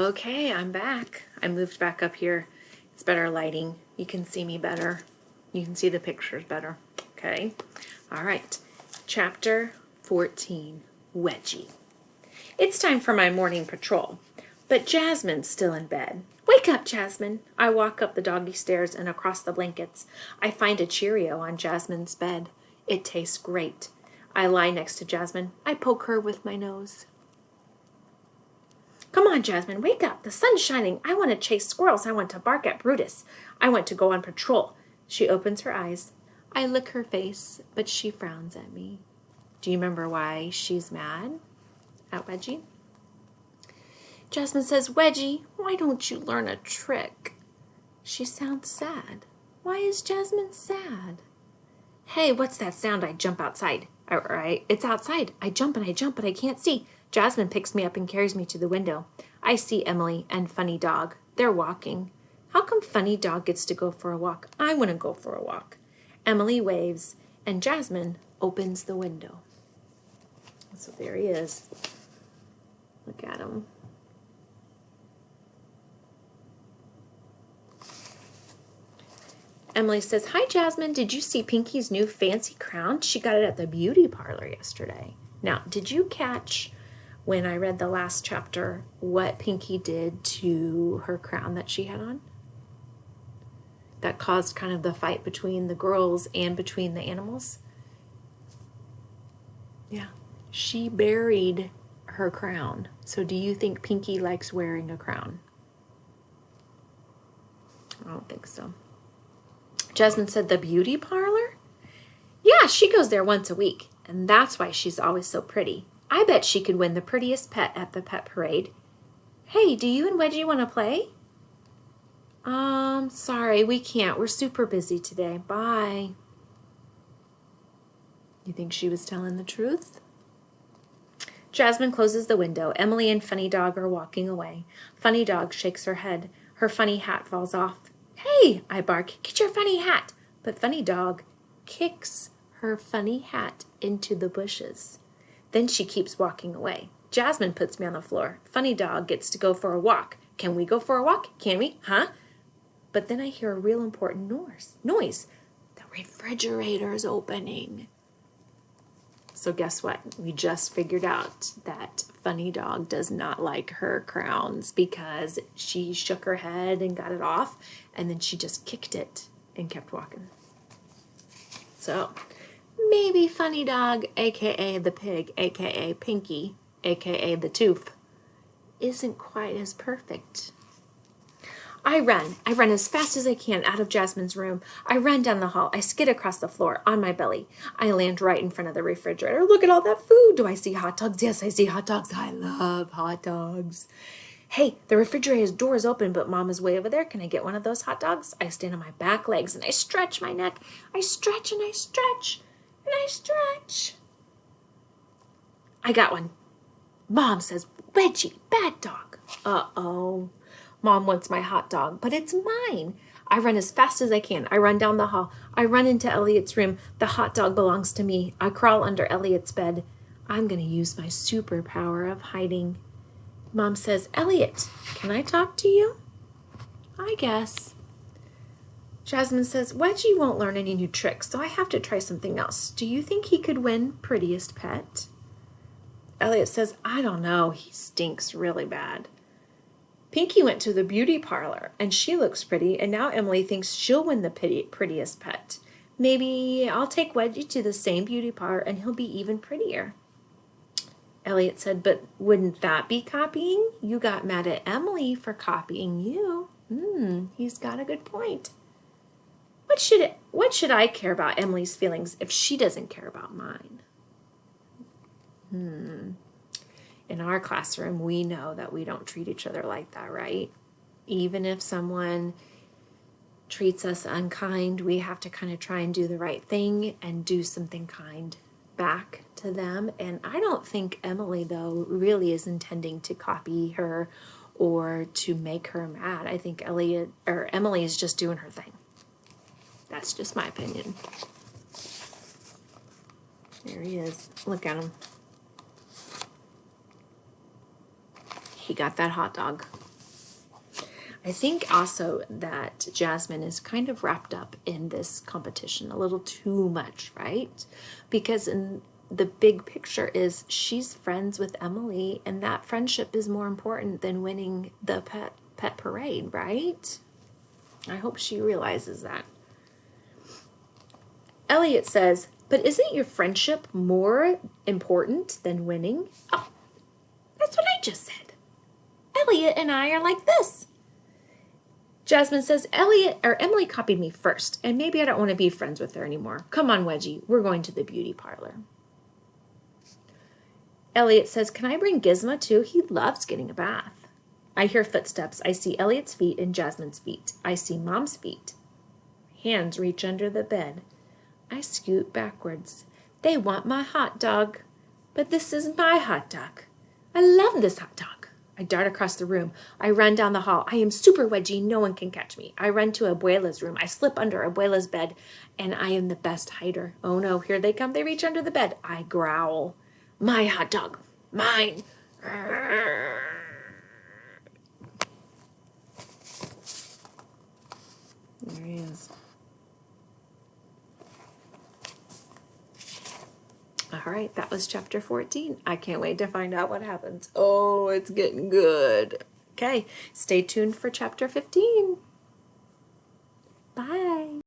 Okay, I'm back. I moved back up here. It's better lighting. You can see me better. You can see the pictures better. Okay. All right. Chapter 14, Wedgie. It's time for my morning patrol, but Jasmine's still in bed. Wake up, Jasmine. I walk up the doggy stairs and across the blankets. I find a Cheerio on Jasmine's bed. It tastes great. I lie next to Jasmine. I poke her with my nose. Come on, Jasmine, wake up. The sun's shining. I want to chase squirrels. I want to bark at Brutus. I want to go on patrol. She opens her eyes. I lick her face, but she frowns at me. Do you remember why she's mad at Wedgie? Jasmine says, Wedgie, why don't you learn a trick? She sounds sad. Why is Jasmine sad? Hey, what's that sound? I jump outside. All right, it's outside. I jump, but I can't see. Jasmine picks me up and carries me to the window. I see Emily and Funny Dog. They're walking. How come Funny Dog gets to go for a walk? I want to go for a walk. Emily waves, and Jasmine opens the window. So there he is. Look at him. Emily says, Hi, Jasmine. Did you see Pinky's new fancy crown? She got it at the beauty parlor yesterday. Now, did you catch when I read the last chapter what Pinky did to her crown that she had on? That caused kind of the fight between the girls and between the animals. Yeah, she buried her crown. So do you think Pinky likes wearing a crown? I don't think so. Jasmine said, the beauty parlor? Yeah, she goes there once a week, and that's why she's always so pretty. I bet she could win the prettiest pet at the pet parade. Hey, do you and Wedgie want to play? Sorry, we can't. We're super busy today. Bye. You think she was telling the truth? Jasmine closes the window. Emily and Funny Dog are walking away. Funny Dog shakes her head. Her funny hat falls off. Hey, I bark, get your funny hat. But Funny Dog kicks her funny hat into the bushes. Then she keeps walking away. Jasmine puts me on the floor. Funny Dog gets to go for a walk. Can we go for a walk? Can we? Huh? But then I hear a real important noise. The refrigerator's opening. So guess what? We just figured out that Funny Dog does not like her crowns because she shook her head and got it off, and then she just kicked it and kept walking. So maybe Funny Dog, a.k.a. the pig, a.k.a. Pinky, a.k.a. the tooth, isn't quite as perfect. I run as fast as I can out of Jasmine's room. I run down the hall. I skid across the floor on my belly. I land right in front of the refrigerator. Look at all that food. Do I see hot dogs? Yes, I see hot dogs. I love hot dogs. Hey, the refrigerator's door is open, but Mom is way over there. Can I get one of those hot dogs? I stand on my back legs and I stretch my neck. I stretch and I stretch and I stretch. I got one. Mom says, Wedgie, bad dog. Uh-oh. Mom wants my hot dog, but it's mine. I run as fast as I can. I run down the hall. I run into Elliot's room. The hot dog belongs to me. I crawl under Elliot's bed. I'm going to use my superpower of hiding. Mom says, Elliot, can I talk to you? I guess. Jasmine says, Wedgie won't learn any new tricks, so I have to try something else. Do you think he could win prettiest pet? Elliot says, I don't know. He stinks really bad. Pinky went to the beauty parlor, and she looks pretty, and now Emily thinks she'll win the prettiest pet. Maybe I'll take Wedgie to the same beauty parlor, and he'll be even prettier. Elliot said, but wouldn't that be copying? You got mad at Emily for copying you. He's got a good point. What should I care about Emily's feelings if she doesn't care about mine? In our classroom, we know that we don't treat each other like that, right? Even if someone treats us unkind, we have to kind of try and do the right thing and do something kind back to them. And I don't think Emily, though, really is intending to copy her or to make her mad. I think Emily is just doing her thing. That's just my opinion. There he is. Look at him. He got that hot dog. I think also that Jasmine is kind of wrapped up in this competition a little too much, right? Because in the big picture is she's friends with Emily, and that friendship is more important than winning the pet parade, right? I hope she realizes that. Elliot says, but isn't your friendship more important than winning? Oh, that's what I just said. Elliot and I are like this. Jasmine says, Emily copied me first, and maybe I don't want to be friends with her anymore. Come on, Wedgie, we're going to the beauty parlor. Elliot says, can I bring Gizmo too? He loves getting a bath. I hear footsteps. I see Elliot's feet and Jasmine's feet. I see Mom's feet. Hands reach under the bed. I scoot backwards. They want my hot dog. But this is my hot dog. I love this hot dog. I dart across the room. I run down the hall. I am super Wedgie. No one can catch me. I run to Abuela's room. I slip under Abuela's bed, and I am the best hider. Oh no, here they come. They reach under the bed. I growl. My hot dog. Mine. There he is. All right, that was chapter 14. I can't wait to find out what happens. Oh, it's getting good. Okay, stay tuned for chapter 15. Bye.